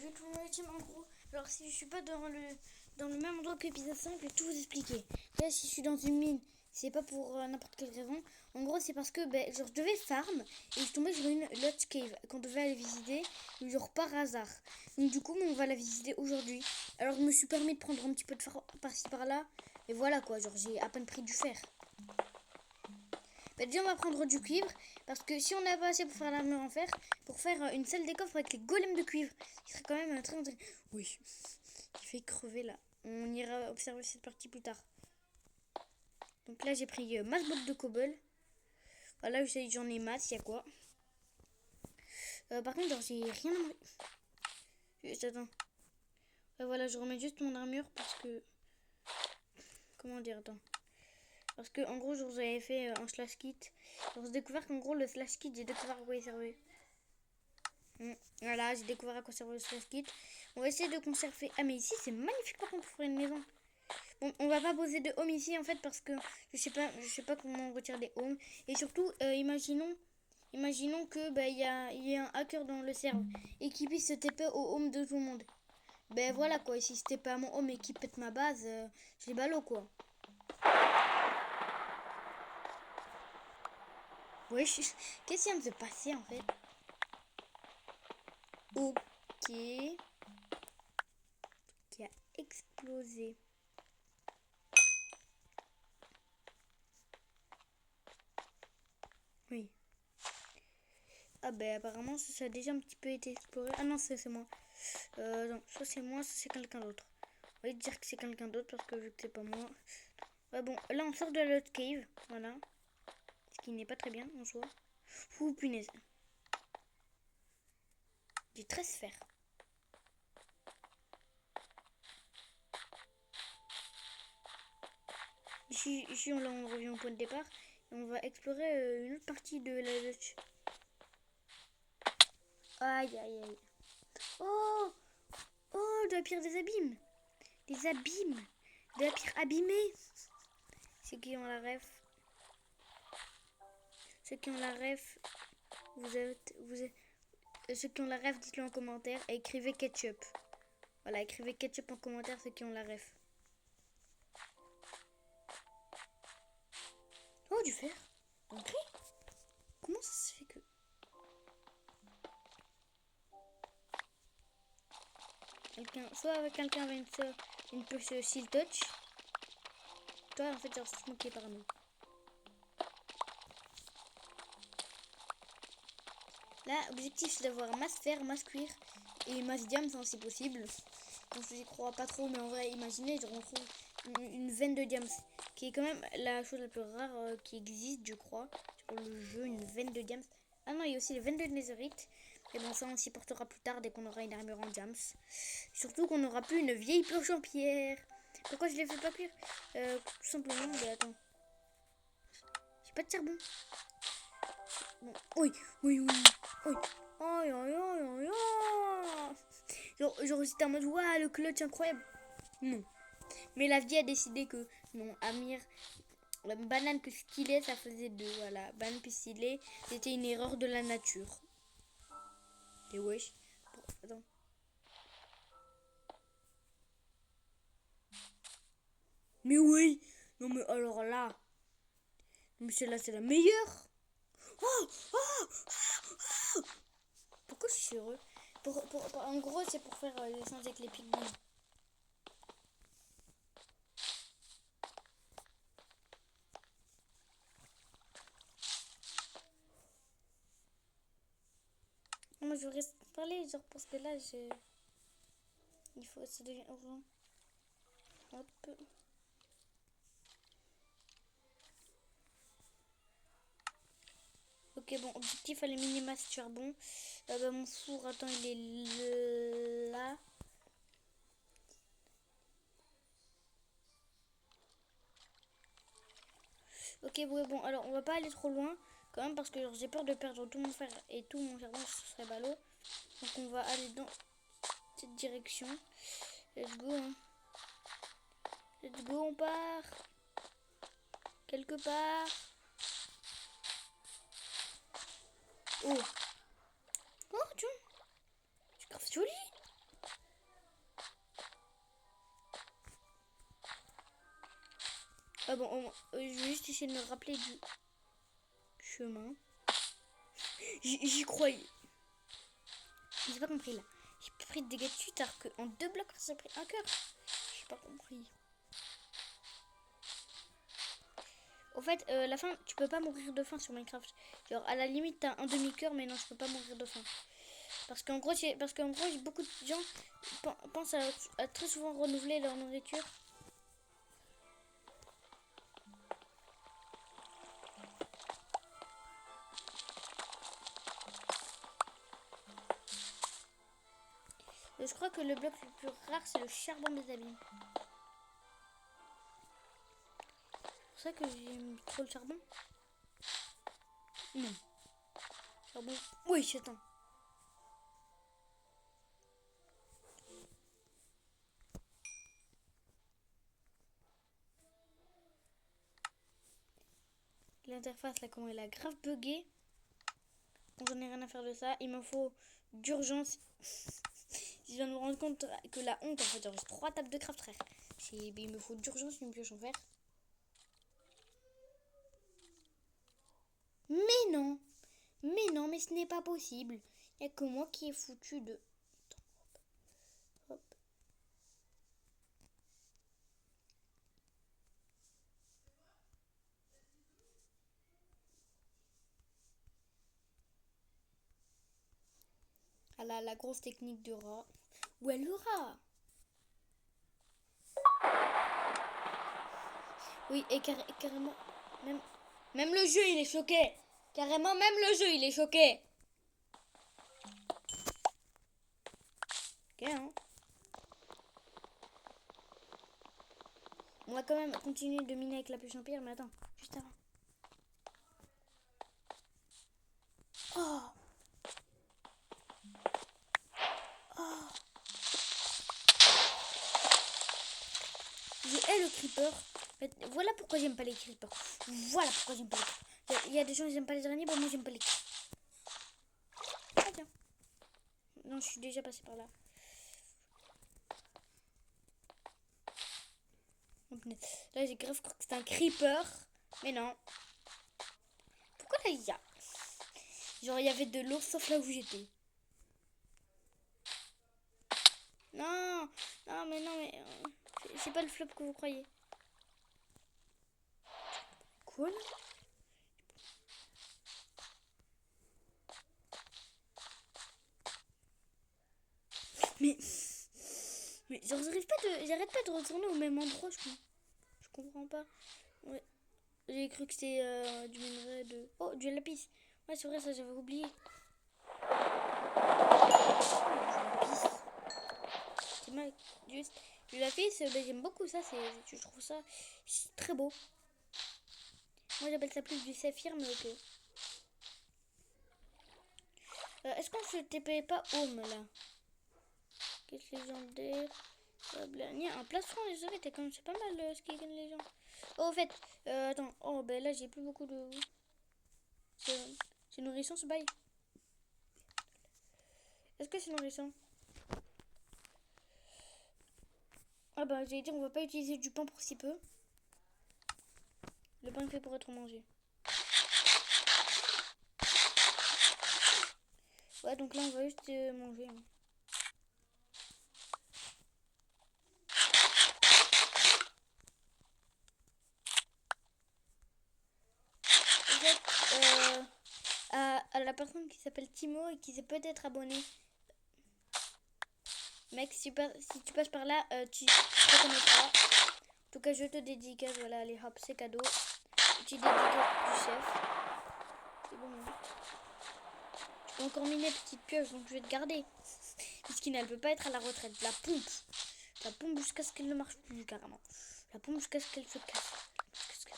Salut tout le monde, team, en gros. Alors si je suis pas dans le même endroit que l'épisode 5, je vais tout vous expliquer. Là si je suis dans une mine, c'est pas pour n'importe quelle raison. En gros c'est parce que genre je devais farm et je suis tombée sur une Lost Cave qu'on devait aller visiter, genre par hasard. Donc du coup on va la visiter aujourd'hui. Alors je me suis permis de prendre un petit peu de fer par-ci par-là. Et voilà quoi, genre j'ai à peine pris du fer. Déjà on va prendre du cuivre, parce que si on n'a pas assez pour faire l'armure en fer, pour faire une salle des coffres avec les golems de cuivre, qui serait quand même très... Oui, il fait crever là. On ira observer cette partie plus tard. Donc là j'ai pris masse bloc de cobble. Voilà, j'en ai masse, il y a quoi. Par contre genre j'ai rien à manger. Juste attends. Voilà, je remets juste mon armure parce que... Comment dire, attends. Parce que en gros, je vous avais fait un slash kit. J'ai découvert qu'en gros, le slash kit, j'ai découvert à quoi il servait. Voilà, j'ai découvert à quoi servait le slash kit. On va essayer de conserver. Ah, mais ici, c'est magnifique par contre pour faire une maison. Bon, on va pas poser de home ici en fait parce que je sais pas comment on retire des homes. Et surtout, imaginons que il y a un hacker dans le serve et qui puisse se TP au home de tout le monde. Ben voilà quoi, si c'était pas à mon home et qui pète ma base, je les ballot quoi. Ouais, qu'est-ce qui vient de se passer en fait? Ok. Qui a explosé. Oui. Ah ben apparemment ça a déjà un petit peu été exploré. Ah non, c'est moi. Non, soit c'est moi, soit c'est quelqu'un d'autre. On va dire que c'est quelqu'un d'autre parce que vu que c'est pas moi. Ouais bon, là on sort de la Lost Cave. Voilà. Ce qui n'est pas très bien en soi. Ouh punaise. J'ai 13 sphères. Ici on revient au point de départ. Et on va explorer une autre partie de la Lost. Aïe aïe aïe. Oh, oh, de la pierre des abîmes. Des abîmes. De la pierre abîmée. Ceux qui ont la ref. Ceux qui ont la ref, ceux qui ont la ref, dites-le en commentaire et écrivez ketchup. Voilà, écrivez ketchup en commentaire ceux qui ont la ref. Oh, du fer. Ok. Comment ça se fait que... Soit quelqu'un va une push shield touch. Toi, en fait, genre, c'est moi qui est parano. Là, objectif, c'est d'avoir masse fer, masse cuir et masse diamant, hein, si possible. Donc, je n'y crois pas trop, mais en vrai, imaginez, on trouve une veine de diamants, qui est quand même la chose la plus rare qui existe, je crois, sur le jeu, une veine de diamants. Ah non, il y a aussi les veines de netherite. Et bon, ça, on s'y portera plus tard, dès qu'on aura une armure en diamants. Surtout qu'on n'aura plus une vieille pioche en pierre. Pourquoi je les fais pas cuire tout simplement, mais attends. J'ai pas de charbon. Bon, oui, oui, oui. Oui. Aïe, aïe, aïe, aïe, aïe. Genre j'étais en mode, waouh, le clutch incroyable. Non. Mais la vie a décidé que, non, Amir, la banane que skillé, ça faisait deux. Voilà, banane que skillé, c'était une erreur de la nature. Et wesh. Bon, attends. Mais oui. Non, mais alors là. Mais celle-là, c'est la meilleure. Oh, oh, oh, oh. Pourquoi je suis heureux en gros, c'est pour faire l'échange avec les pigments. Moi, je reste parler, genre, parce que là, il faut, ça devient urgent. Hop. Ok, bon, objectif à les minima, c'est charbon. Mon four, attends, il est là. Ok, bon, alors on va pas aller trop loin quand même parce que j'ai peur de perdre tout mon fer et tout mon charbon, ce serait ballot. Donc on va aller dans cette direction. Let's go, hein. Let's go, on part. Quelque part. Oh. Oh, tiens. C'est grave joli. Ah bon, je vais juste essayer de me rappeler du chemin. J'y croyais. J'ai pas compris là. J'ai pris des dégâts dessus alors qu'en 2 blocs ça a pris un cœur. J'ai pas compris. Au fait, la faim, tu peux pas mourir de faim sur Minecraft. Genre à la limite t'as un demi-cœur, mais non, je peux pas mourir de faim. Parce qu'en gros, beaucoup de gens pensent à très souvent renouveler leur nourriture. Je crois que le bloc le plus rare, c'est le charbon des abîmes. C'est pour ça que j'aime trop le charbon. Non. Charbon. Oui, attends. L'interface, là, comment elle a grave bugué. Donc, j'en ai rien à faire de ça. Il me faut d'urgence. Je viens de me rendre compte que la honte, en fait, j'ai 3 tables de craft, frère. Il me faut d'urgence une pioche en fer. Mais non. Mais non, mais ce n'est pas possible. Il n'y a que moi qui est foutu de... Hop. Ah là, la grosse technique de rat. Où est le rat? Oui, et carrément... Même le jeu, il est choqué. Carrément, même le jeu, il est choqué. Ok, hein. On va quand même continuer de miner avec la pioche en pierre, mais attends, juste avant. Oh! Oh! Je hais le creeper. En fait, voilà pourquoi j'aime pas les creepers. Voilà pourquoi j'aime pas les creepers. Il y a des gens qui n'aiment pas les araignées, bon, moi j'aime pas les creepers. Ah tiens. Non, je suis déjà passée par là. Là, j'ai grave cru que c'était un creeper. Mais non. Pourquoi là, il y a... Genre, il y avait de l'eau sauf là où j'étais. Non, non, mais... c'est pas le flop que vous croyez. Cool. Mais genre, j'arrête pas de retourner au même endroit, je comprends pas. Ouais. J'ai cru que c'était du minerai de... Oh, du lapis. Ouais, c'est vrai, ça j'avais oublié. C'est mal. Juste. Du lapis, ben, j'aime beaucoup ça. Je trouve ça très beau. Moi j'appelle ça plus du saphir, mais ok. Est-ce qu'on se TP pas home là? Qu'est-ce légendaire? Un plastron, désolé, t'es quand même, c'est pas mal ce qui gagne les gens. Oh, en fait, attends, oh, ben là j'ai plus beaucoup de. C'est nourrissant ce bail. Est-ce que c'est nourrissant? Ah bah, j'allais dire, on va pas utiliser du pain pour si peu. Le pain est fait pour être mangé. Ouais, donc là on va juste manger. Hein. En fait, à la personne qui s'appelle Timo et qui s'est peut-être abonné. Mec, si tu passes par là, tu te reconnaîtras. En tout cas, je te dédicace. Voilà, allez hop, c'est cadeau. Petit dédicace du chef. C'est bon. Hein. Tu peux encore miner petite pioche, donc je vais te garder. Puisqu'il ne peut pas être à la retraite. La pompe. La pompe jusqu'à ce qu'elle ne marche plus, carrément. La pompe jusqu'à ce qu'elle se casse. Jusqu'à ce qu'elle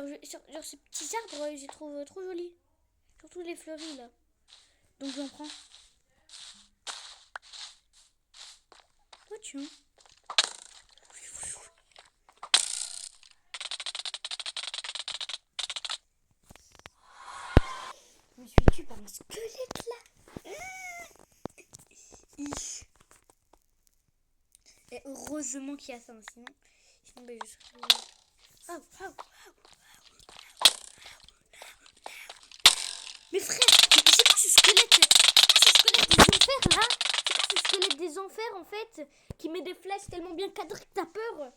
meure. Genre ces petits arbres, je les trouve trop jolis. Surtout les fleuris, là. Donc j'en prends. Oh, tiens. Je me suis tué par un squelette là. Et heureusement qu'il y a ça, sinon ben, je serais... Mais frère, c'est quoi ce squelette? Des enfers là? C'est quoi ce squelette des enfers en fait? Qui met des flèches tellement bien cadrées que t'as peur?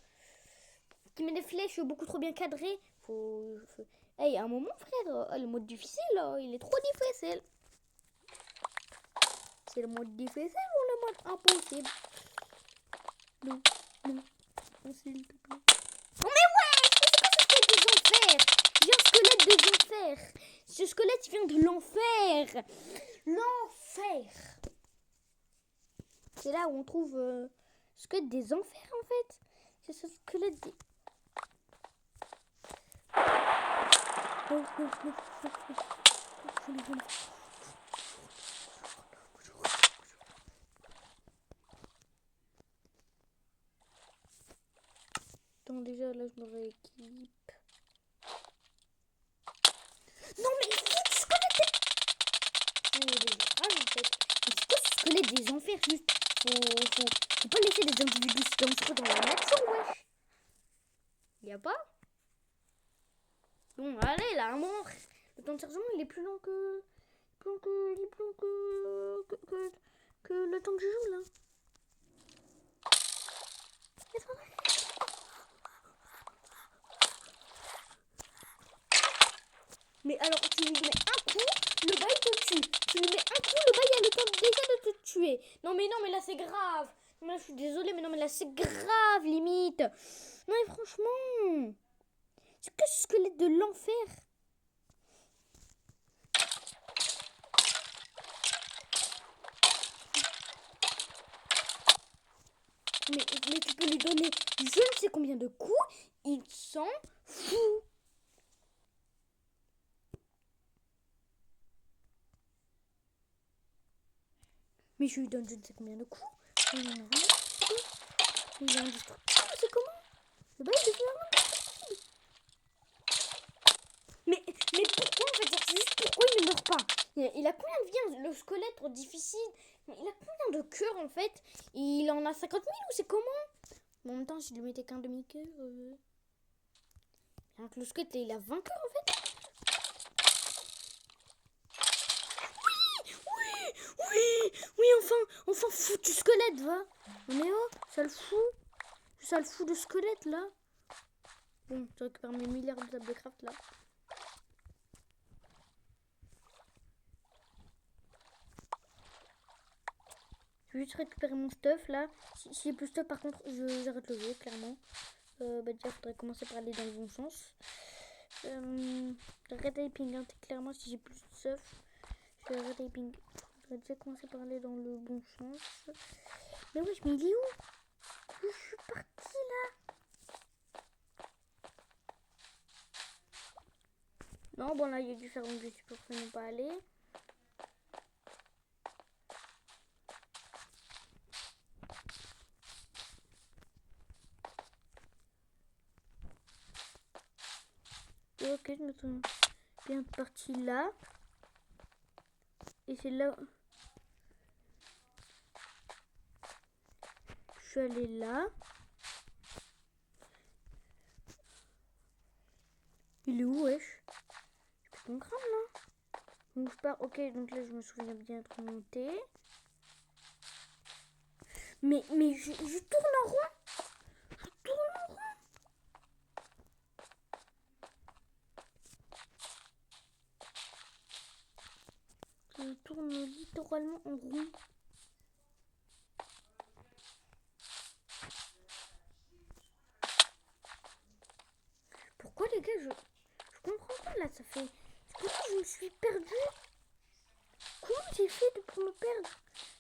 Qui met des flèches beaucoup trop bien cadrées? Hey, à un moment frère, le mode difficile là, il est trop difficile. C'est le mode difficile ou le mode impossible? Non, s'il te plaît. Oh mais ouais, c'est quoi ce squelette des enfers? Il y a un squelette des enfers. Ce squelette vient de l'enfer. L'enfer. C'est là où on trouve le squelette des enfers en fait. C'est ce squelette des... Attends, déjà là je me rééquipe. Non mais il faut du squelette. En fait. C'est quoi ce squelette des enfers juste? Faut pas laisser des individus dangereux dans la nature, wesh. Y'a pas? Bon, allez là, un moment. Le temps de chargement il est plus long que... Il est plus long que le temps que je joue là. Mais alors, tu lui mets un coup, le bail te tue. Tu lui mets un coup, le bail a le temps déjà de te tuer. Non mais là c'est grave. Non, mais là je suis désolée, mais non mais là c'est grave limite. Non mais franchement, c'est que ce squelette de l'enfer. Mais tu peux lui donner je ne sais combien de coups, il s'en fout. Mais je lui donne je ne sais combien de coups. Il est indestructible, c'est comment? Le bail devient indestructible. Mais pourquoi en fait? C'est juste pourquoi il ne meurt pas? Il a combien de vies le squelette difficile? Il a combien de cœurs en fait? Il en a 50 000 ou c'est comment? En même temps, si je lui mettais qu'un demi-cœur... Donc le squelette, il a 20 cœurs en fait. Oui, enfin, foutu squelette, va. Mais oh, ça le fout de squelette là. Bon, je récupère mes milliards de tables de craft là. Je vais juste récupérer mon stuff là. Si j'ai plus de stuff, par contre, j'arrête le jeu, clairement. Déjà, faudrait commencer par aller dans le bon sens. Red typing, hein, clairement, si j'ai plus de stuff, je vais red typing. Je vais déjà commencer par aller dans le bon sens. Mais wesh, mais il est où? Je suis partie là. Non, bon là, il y a dû faire donc je suis forcément pas aller. Ok, je me sens bien partie là. Et c'est là. Je suis allée là. Il est où, wesh? J'ai plus mon crâne là. Donc je pars. Ok, donc là je me souviens bien être montée. Mais je tourne en rond. Je tourne en rond. Je tourne littéralement en rond. Pourquoi les gars, je comprends pas là, ça fait... Pourquoi je me suis perdue? Comment j'ai fait pour me perdre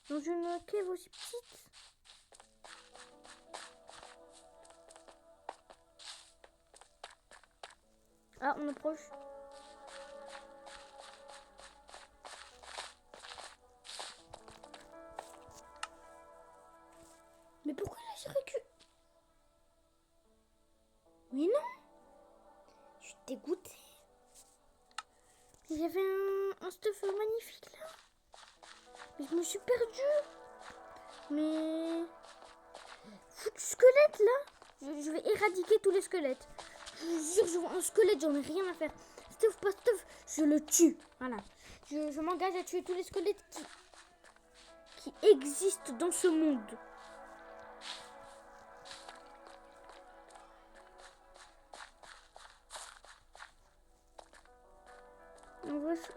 dans une cave aussi petite? Ah, on approche. Mais pourquoi là j'ai recule? Mais non! Je suis dégoûtée. Il y avait un stuff magnifique là. Mais je me suis perdue. Mais... Foutu squelette là. Je vais éradiquer tous les squelettes. Je vous jure, je vois un squelette, j'en ai rien à faire. Stuff, pas stuff, je le tue. Voilà. Je m'engage à tuer tous les squelettes qui existent dans ce monde.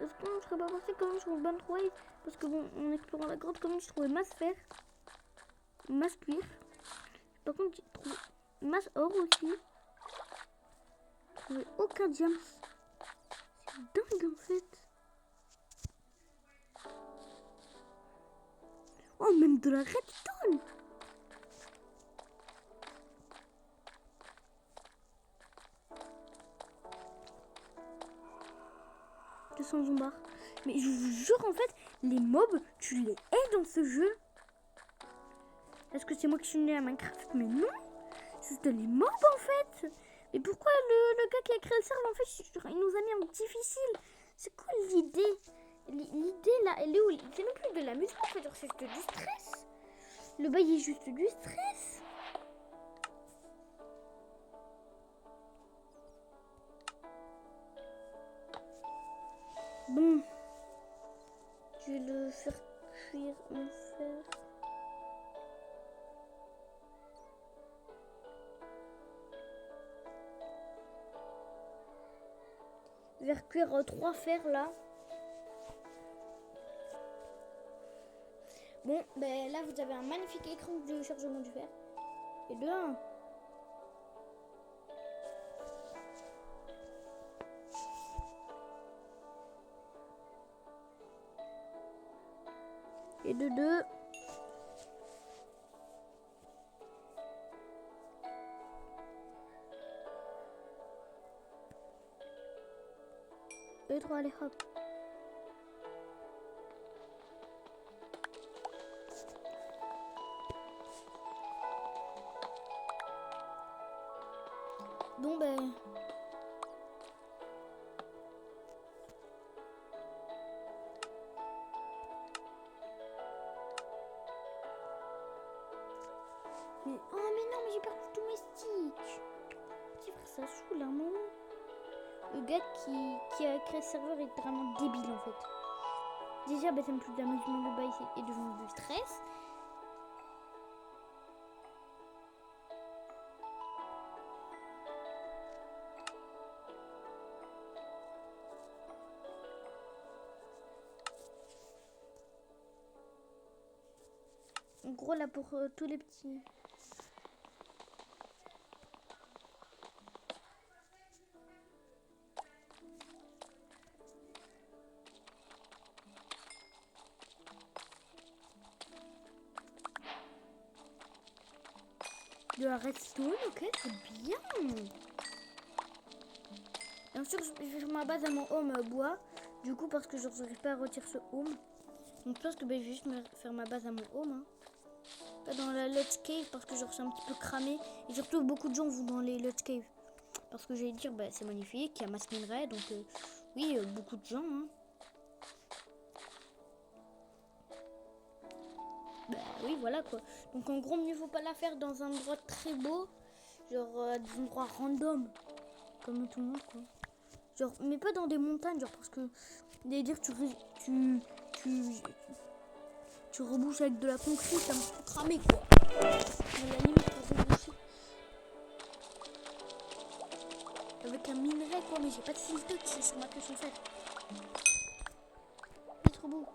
Est-ce qu'on ne serait pas parti quand même sur le bonne White? Parce que bon, en explorant la grotte, quand même, je trouvais masse fer, masse cuir. Par contre, j'ai trouvé masse or aussi. J'ai trouvé aucun diamant. C'est dingue en fait. Oh, même de la redstone. Sans zombar. Mais je vous jure, en fait, les mobs, tu les hais dans ce jeu. Est-ce que c'est moi qui suis né à Minecraft? Mais non, c'est juste les mobs en fait. Mais pourquoi le gars qui a créé le serveur, en fait, il nous a mis en difficile? C'est quoi l'idée? L'idée là, elle est où? C'est même plus de l'amusement en fait, c'est juste du stress. Le bail est juste du stress. Bon, je vais le faire cuire en fer. Je vais cuire 3 fers là. Bon, ben là vous avez un magnifique écran de chargement du fer. Et de 1. Et de 2. Et 3, allez hop. Bon ben... Mais... Oh mais non, mais j'ai perdu tous mes sticks. C'est vrai, ça saoule un moment. Le gars qui a créé ce serveur est vraiment débile en fait. Déjà, bah, ça me fout de l'amusement de bail et devenu du stress. En gros, là, pour tous les petits... De la redstone, ok, c'est bien. Bien sûr, je vais faire ma base à mon home bois. Du coup, parce que je n'arrive pas à retirer ce home. Donc, je pense que je vais juste faire ma base à mon home. Hein. Pas dans la Let's Cave, parce que je suis un petit peu cramé. Et surtout, beaucoup de gens vont dans les Let's Cave. Parce que j'allais dire, bah, c'est magnifique, il y a masse minerai. Donc, oui, beaucoup de gens. Hein. Bah oui, voilà quoi. Donc en gros, mieux vaut pas la faire dans un endroit très beau, genre des endroits random, comme tout le monde quoi. Genre, mais pas dans des montagnes, genre parce que dire tu rebouches avec de la concrète, ça me tout cramer quoi. À la limite pour reboucher avec un minerai quoi, mais j'ai pas de filtre, c'est sur ma pioche en fer. C'est trop beau.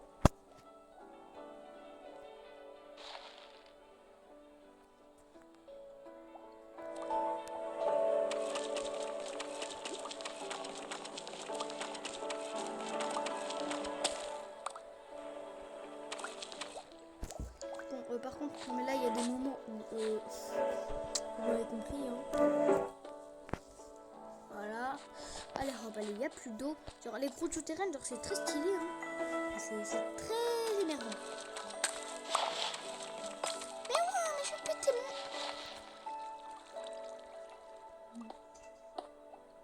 Par contre, mais là il y a des moments où vous l'avez compris hein. Voilà. Allez hop, allez, il n'y a plus d'eau. Genre les grottes souterraines, genre c'est très stylé hein. C'est très énervant. Mais ouais, mais je vais péter mon...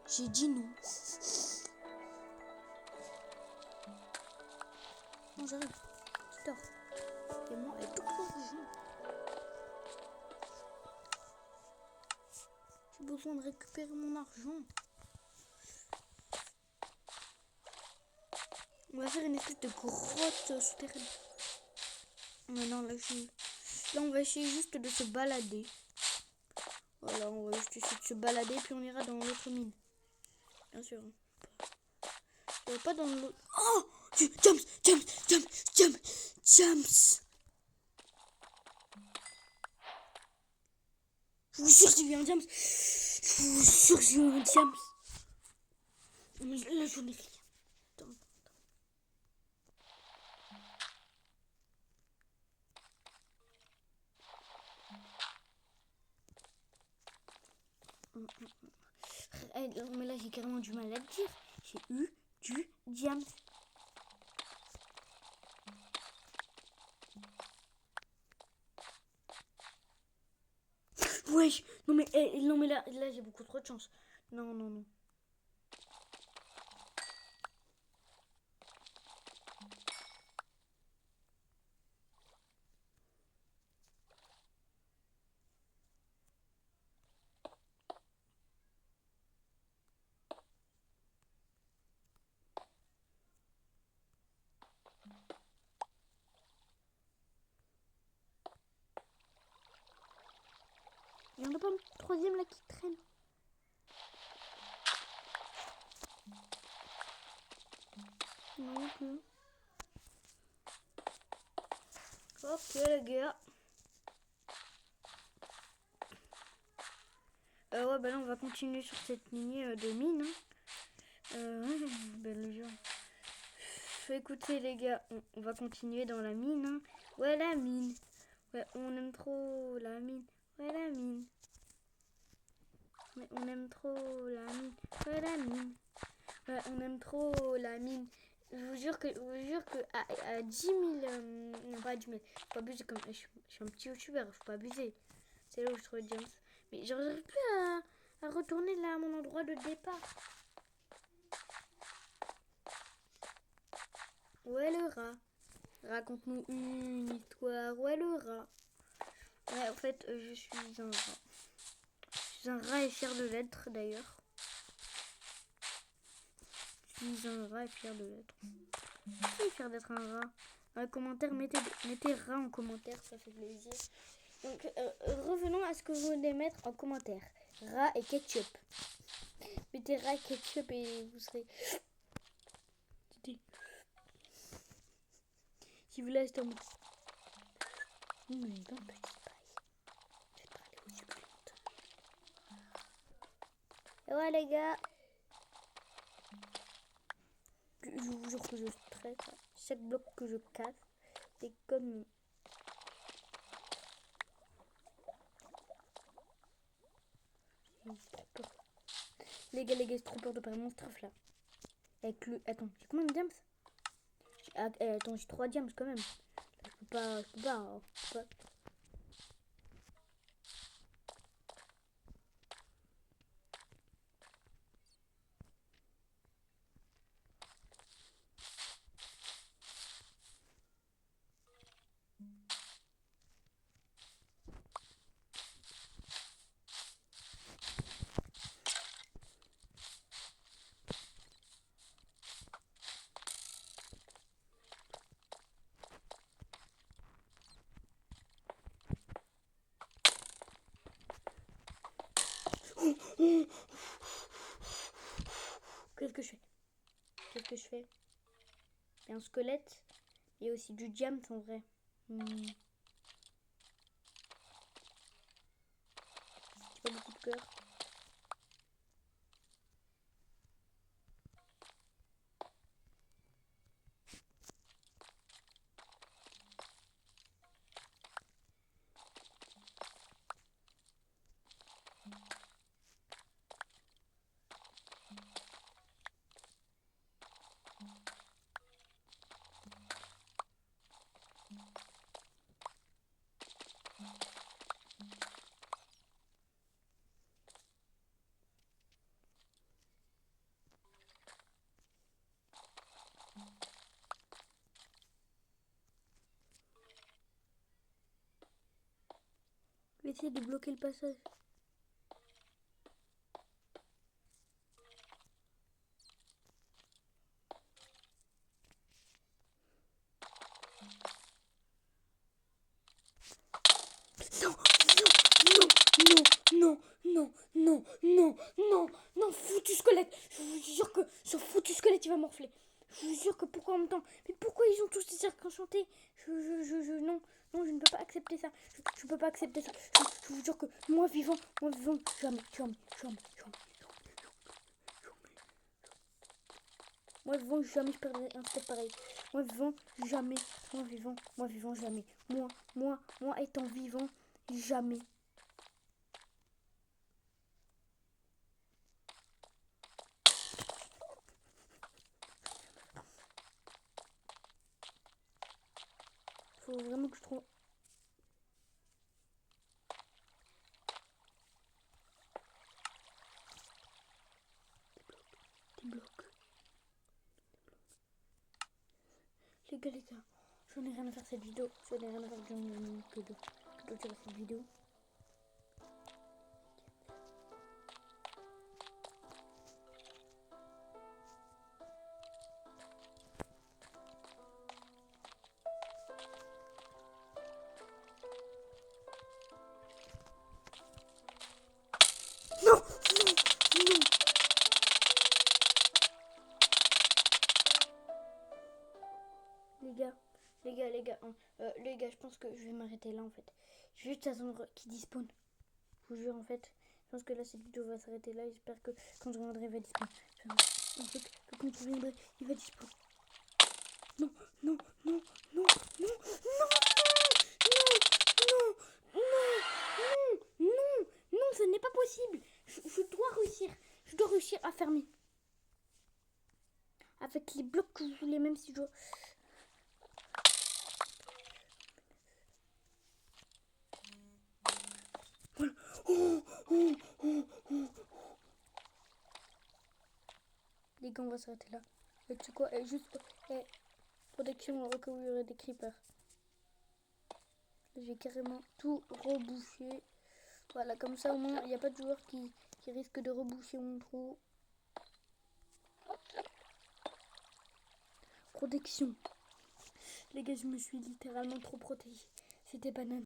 J'ai dit non. Non, j'arrive. Tu dors. Et moi, elle est tout proche du jeu. J'ai besoin besoin de récupérer mon argent. On va faire une espèce de grotte souterraine. Mais non, là, on va essayer juste de se balader. Voilà, on va juste essayer de se balader, puis on ira dans l'autre mine. Bien sûr. Pas dans l'autre... Oh! Jams! Je vous jure, j'ai eu un Jams. Je vous jure, j'ai eu un Jams. Là, j'en ai rien. Mais là, j'ai carrément du mal à le dire. J'ai eu du Jams. Wesh, non mais là j'ai beaucoup trop de chance. Non. Il n'y en a pas un troisième là qui traîne. Non plus. Ok les gars. Ouais bah là on va continuer sur cette lignée de mine. Belle genre. Écoutez les gars, on va continuer dans la mine. Hein. Ouais la mine. Ouais on aime trop la mine. Ouais la mine. Ouais on aime trop la mine. Ouais la mine. Ouais on aime trop la mine. Je vous jure que à 10 000... non pas à 10 000. Faut pas abuser comme... Je suis un petit youtubeur, faut pas abuser. C'est là où je trouve James. Mais j'arrive plus à retourner là à mon endroit de départ. Où est le rat? Raconte-nous une histoire. Où est le rat? Ouais, en fait, je suis un rat. Je suis un rat et fier de l'être d'ailleurs. Je suis un rat et fier de l'être. Qui est fier d'être un rat? Dans les commentaires, mettez rat en commentaire, ça fait plaisir. Donc, revenons à ce que vous voulez mettre en commentaire. Rat et ketchup. Mettez rat et ketchup et vous serez... Si vous voulez rester en mode... Non, mais non, petit paille. Je vais parler aux supplémentaires. Et ouais, les gars. Je vous jure que je stresse. Chaque bloc que je casse, c'est comme... Les gars, c'est trop peur de perdre mon stuff là. Avec le... Attends, j'ai combien de diams? Attends, j'ai 3 diams quand même. Je peux pas. Qu'est-ce que je fais? Il y a un squelette. Il y a aussi du diams en vrai. J'ai pas beaucoup de cœur. Je vais essayer de bloquer le passage. Non, non, non, non, non, non, foutu squelette. Je vous jure que ce foutu squelette, il va morfler. Je vous jure que pourquoi en même temps? Mais pourquoi ils ont tous des cercles enchantés? Non, non, je ne peux pas accepter ça. Je peux pas accepter ça. Je vous jure que moi vivant, jamais, jamais, jamais, jamais. Moi vivant, jamais je perdrai un step pareil. Moi vivant, jamais. Moi vivant, jamais. Moi étant vivant, jamais. Faut vraiment que je trouve. Des blocs. Les gars, j'en ai rien à faire cette vidéo. J'en ai rien à faire que de tirer cette vidéo. Non, non, non. Les gars, je pense que je vais m'arrêter là en fait. Je vais juste attendre qu'il despawn. Je vous jure en fait. Je pense que là cette vidéo va s'arrêter là. J'espère que quand je reviendrai il va despawn. Un truc que quand je reviendrai il va despawn. Non, non, non, non, non, non, non, non, non, non, ce n'est pas possible. Je dois réussir. Je dois réussir à fermer. Avec les blocs que je voulais, même si je dois... Voilà. Les gars, on va s'arrêter là. Et tu sais quoi, juste protection au cas où il y aurait des creepers. J'ai carrément tout rebouché. Voilà, comme ça au moins il n'y a pas de joueur qui risque de reboucher mon trou. Protection. Les gars, je me suis littéralement trop protégé. C'était banane.